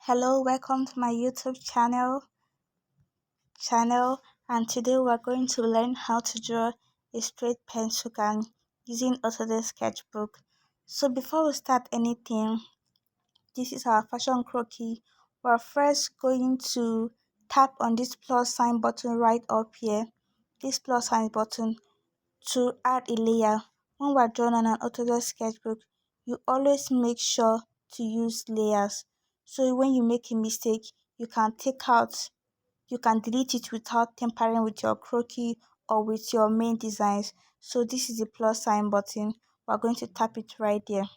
Hello, welcome to my YouTube channel and today we're going to learn how to draw a straight pencil gun using Autodesk Sketchbook. So before we start anything, this is our fashion croquis. We're first going to tap on this plus sign button right up here, this plus sign button, to add a layer. When we're drawing on an Autodesk Sketchbook, you always make sure to use layers. So when you make a mistake, you can delete it without tampering with your croquis or with your main designs. So this is the plus sign button. We're going to tap it right there.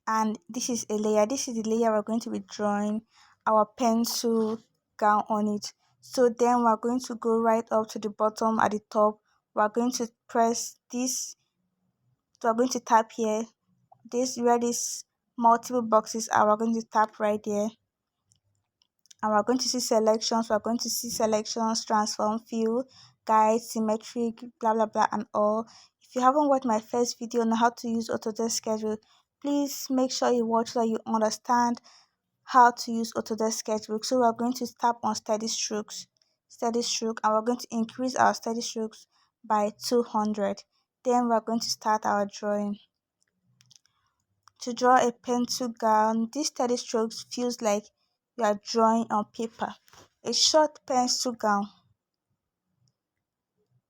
And this is a layer. This is the layer we're going to be drawing our pencil gown on it. So then we're going to go right up to the bottom at the top. We're going to press this. We're going to tap here. This where these multiple boxes are. We're going to tap right there. And we're going to see selections. We're going to see selections, transform, fill, guide, symmetric, blah blah blah, and all. If you haven't watched my first video on how to use Autodesk Schedule, please make sure you watch so that you understand how to use Autodesk Sketchbook. So we're going to tap on steady stroke, and we're going to increase our steady strokes by 200. Then we're going to start our drawing. To draw a pencil gown, this steady strokes feels like you are drawing on paper. A short pencil gown.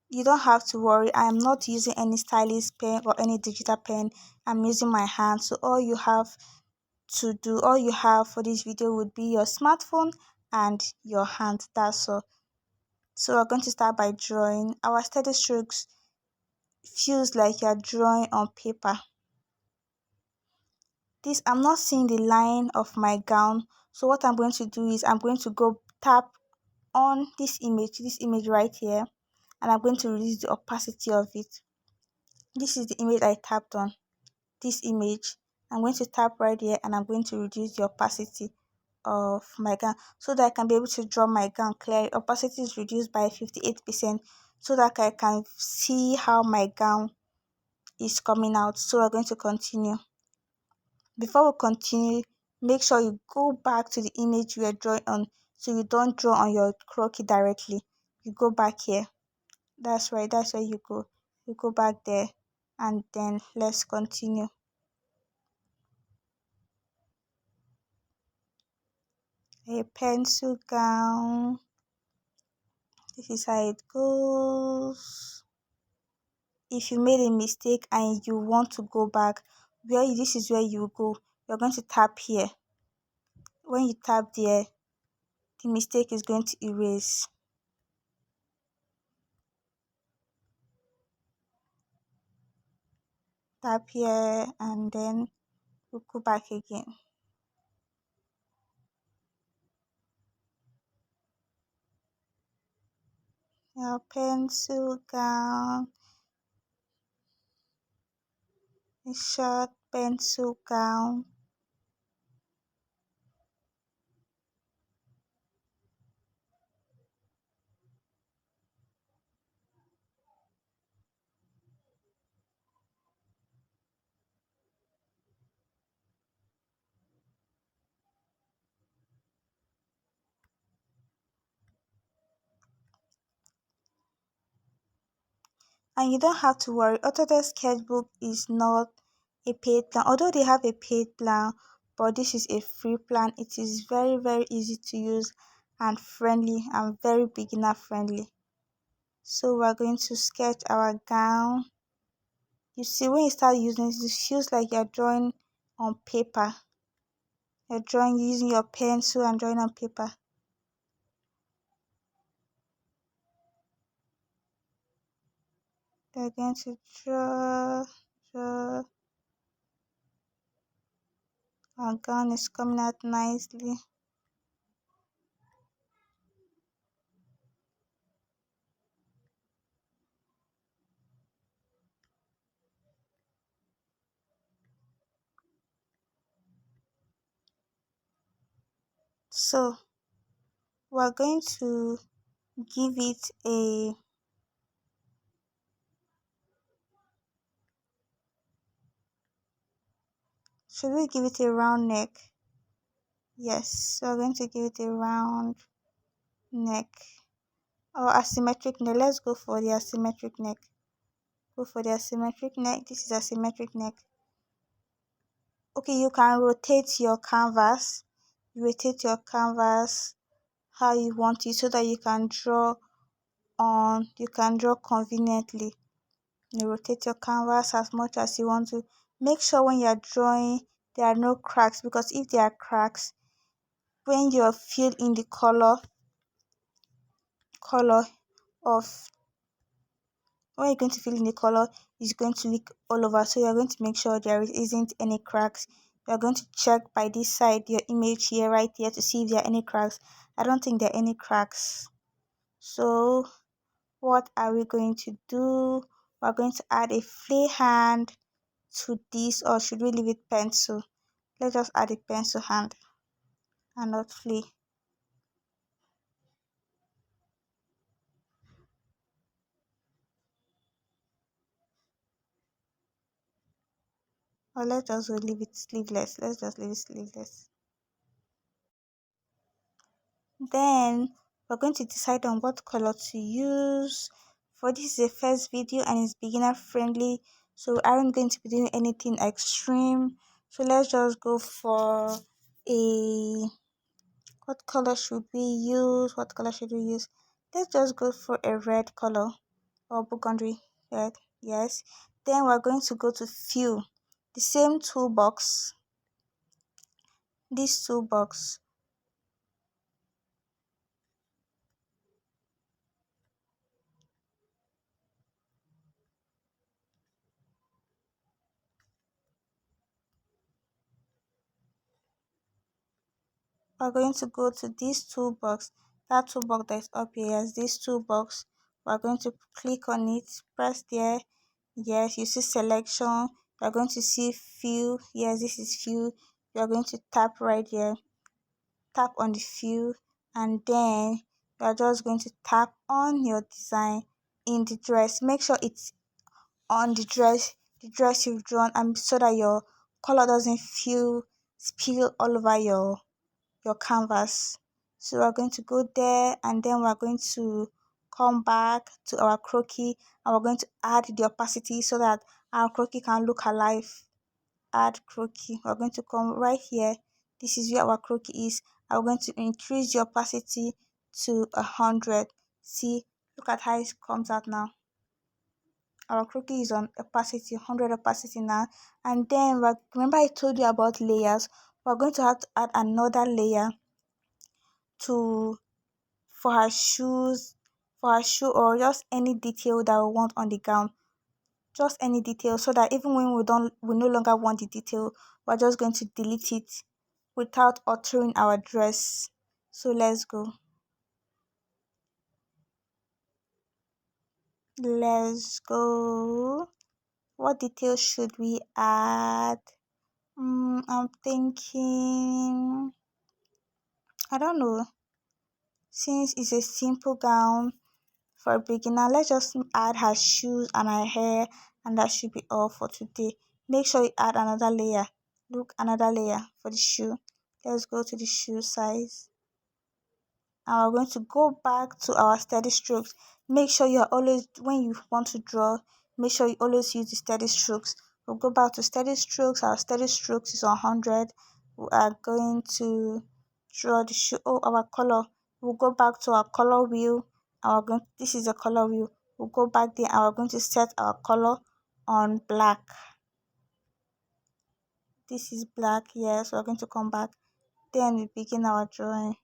You don't have to worry. I am not using any stylus pen or any digital pen. I'm using my hand. So all you have for this video would be your smartphone and your hand. That's all. So we're going to start by drawing. Our steady strokes feels like you're drawing on paper. This I'm not seeing the line of my gown. So what I'm going to do is I'm going to go tap on this image right here, and I'm going to reduce the opacity of it. This is the image I tapped on. This image. I'm going to tap right here and I'm going to reduce the opacity of my gown so that I can be able to draw my gown clearly. Opacity is reduced by 58% so that I can see how my gown is coming out. So we're going to continue. Before we continue, make sure you go back to the image you are drawing on so you don't draw on your croquis directly. You go back here. That's right, that's where you go. You go back there and then let's continue. A pencil gown. This is how it goes. If you made a mistake and you want to go back, this is where you go. You're going to tap here. When you tap there, the mistake is going to erase. Tap here and then you go back again. Your pencil gown. A short pencil gown. And you don't have to worry, Autodesk Sketchbook is not a paid plan. Although they have a paid plan, but this is a free plan. It is very, very easy to use and friendly and very beginner friendly. So we're going to sketch our gown. You see, when you start using this, it feels like you're drawing on paper. You're drawing using your pencil and drawing on paper. We're going to draw. Our gown is coming out nicely. So we're going to give it a Should we give it a round neck? Yes, we're going to give it a round neck or asymmetric neck. Let's go for the asymmetric neck. Go for the asymmetric neck. This is asymmetric neck. Okay, you can rotate your canvas. Rotate your canvas how you want it so that you can draw conveniently. You rotate your canvas as much as you want to. Make sure when you're drawing there are no cracks, because if there are cracks, when you're fill in the color of when you're going to fill in the color, it's going to leak all over. So you're going to make sure there isn't any cracks. You're going to check by this side, your image here, right here, to see if there are any cracks. I don't think there are any cracks. So what are we going to do? We're going to add a flay hand to this, or should we leave it pencil? Let's just add a pencil hand and not flay. Or let's just leave it sleeveless. Let's just leave it sleeveless. Then we're going to decide on what color to use. For this is a first video and it's beginner friendly, so I aren't going to be doing anything extreme. So let's just go for a what color should we use? What color should we use? Let's just go for a red color or burgundy red. Yes. Then we're going to go to fill. The same toolbox. This toolbox. We're going to go to this toolbox. That toolbox that is up here, yes, this toolbox. We're going to click on it, press there. Yes, you see selection. You're going to see fill. Yes, this is fill. You're going to tap right here. Tap on the fill, and then you're just going to tap on your design in the dress. Make sure it's on the dress you've drawn, and so that your color doesn't spill all over your canvas. So we're going to go there, and then we're going to come back to our croquis, and we're going to add the opacity so that our croquis can look alive. Add croquis. We're going to come right here. This is where our croquis is. I'm going to increase the opacity to 100. See, look at how it comes out now. Our croquis is on opacity 100 opacity now. And then remember I told you about layers. We're going to have to add another layer to for her shoes, for her shoe, or just any detail that we want on the gown. Just any detail, so that even when we no longer want the detail, we're just going to delete it without altering our dress. So let's go. Let's go. What details should we add? I'm thinking, I don't know. Since it's a simple gown for a beginner, let's just add her shoes and her hair, and that should be all for today. Make sure you add another layer. Look, another layer for the shoe. Let's go to the shoe size. And we're going to go back to our steady strokes. Make sure you are always, when you want to draw, make sure you always use the steady strokes. We'll go back to steady strokes. Our steady strokes is 100. We are going to draw the shoe. Oh, our color. We'll go back to our color wheel. This is a color wheel. We'll go back there and we're going to set our color on black. This is black. Yes, we're going to come back. Then we begin our drawing.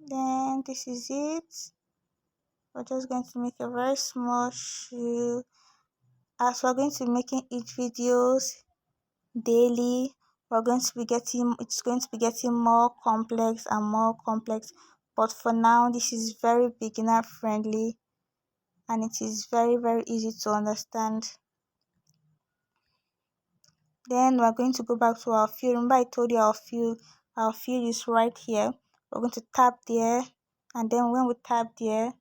Then this is it. We're just going to make a very small shoe. As we're going to be making each videos daily, it's going to be getting more complex and more complex. But for now, this is very beginner friendly, and it is very, very easy to understand. Then we're going to go back to our field. Remember I told you our field is right here. We're going to tap there, and then when we tap there,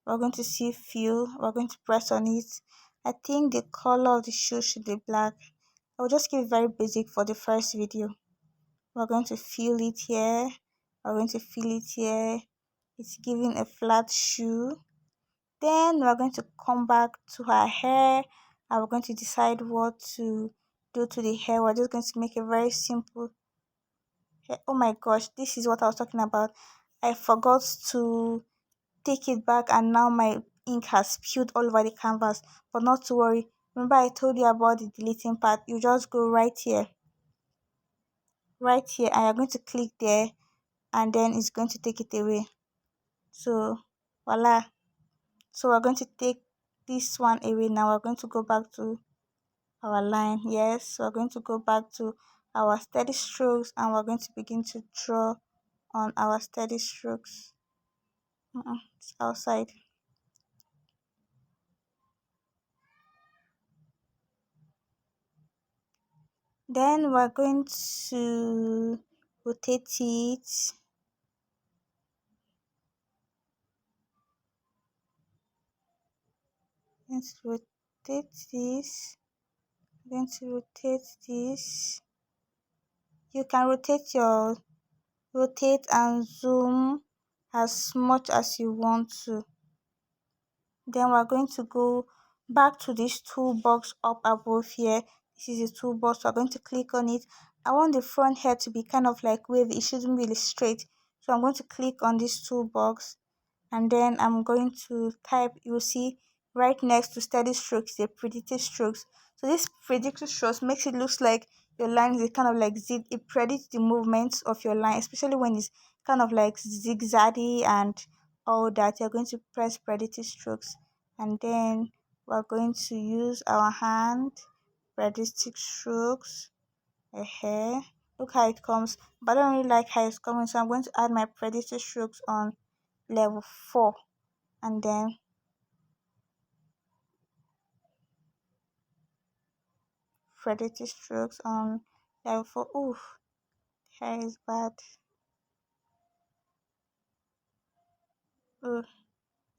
we're going to see fill. We're going to press on it. I think the color of the shoe should be black. I'll just keep it very basic for the first video. We're going to fill it here. We're going to fill it here. It's giving a flat shoe. Then we're going to come back to her hair, and we're going to decide what to do to the hair. We're just going to make a very simple hair. Oh my gosh, this is what I was talking about. I forgot to take it back, and now my ink has spilled all over the canvas. But not to worry. Remember I told you about the deleting part. You just go right here, and you're going to click there, and then it's going to take it away. So voila. So we're going to take this one away now. We're going to go back to our line. Yes, we're going to go back to our steady strokes, and we're going to begin to draw on our steady strokes. It's outside. Then we're going to rotate it. Let's rotate this. Going to rotate this. You can rotate and zoom as much as you want to. Then we're going to go back to this toolbox up above here. This is the toolbox. We're going to click on it. I want the front hair to be kind of like wavy. It shouldn't really straight. So I'm going to click on this toolbox, and then I'm going to type. You'll see right next to steady strokes the predicted strokes. So this predicted strokes makes it looks like your line is kind of like zig. It predicts the movements of your line, especially when it's kind of like zigzaggy and all that. You're going to press predicted strokes, and then we're going to use our hand predicted strokes. Hair. Look how it comes, but I don't really like how it's coming, so I'm going to add my predicted strokes on level 4, and then predicted strokes on level 4. Oof, hair is bad. Ooh,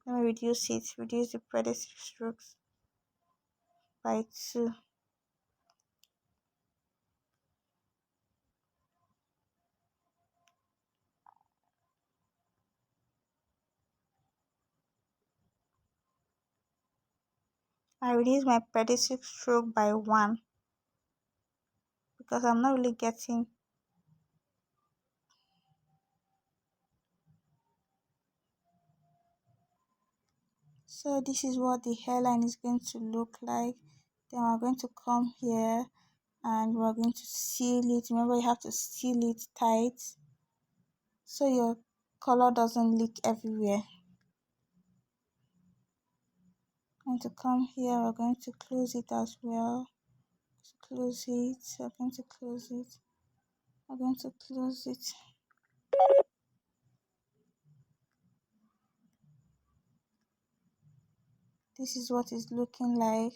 let me reduce the predicted strokes by 2. I reduce my predicted stroke by 1 because I'm not really getting. So this is what the hairline is going to look like. Then we're going to come here, and we're going to seal it. Remember, you have to seal it tight so your color doesn't leak everywhere. I'm going to come here. We're going to close it as well. Close it. We're going to close it. We're going to close it. This is what it's looking like.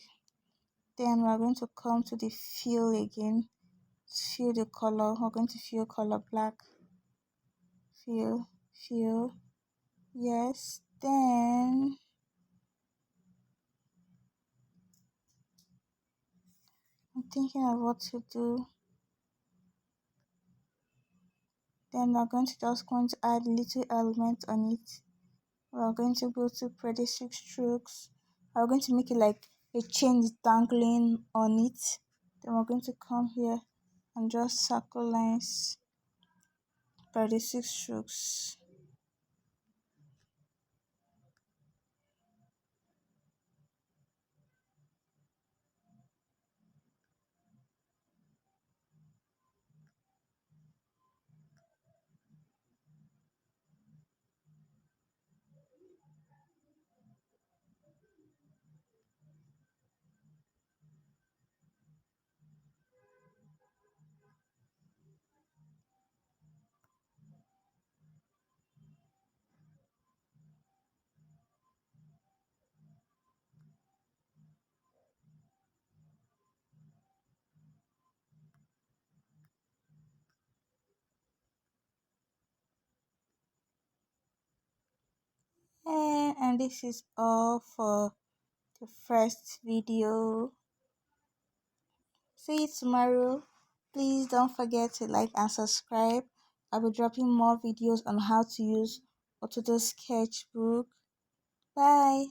Then we're going to come to the fill again. Fill the color. We're going to fill color black. Fill. Yes. Then I'm thinking of what to do. Then we're going to just going to add little element on it. We're going to go to predicted strokes. We're going to make it like a chain is dangling on it. Then we're going to come here and just circle lines, predicted strokes. this is all for the first video. See you tomorrow. Please don't forget to like and subscribe. I'll be dropping more videos on how to use Autodesk Sketchbook. Bye.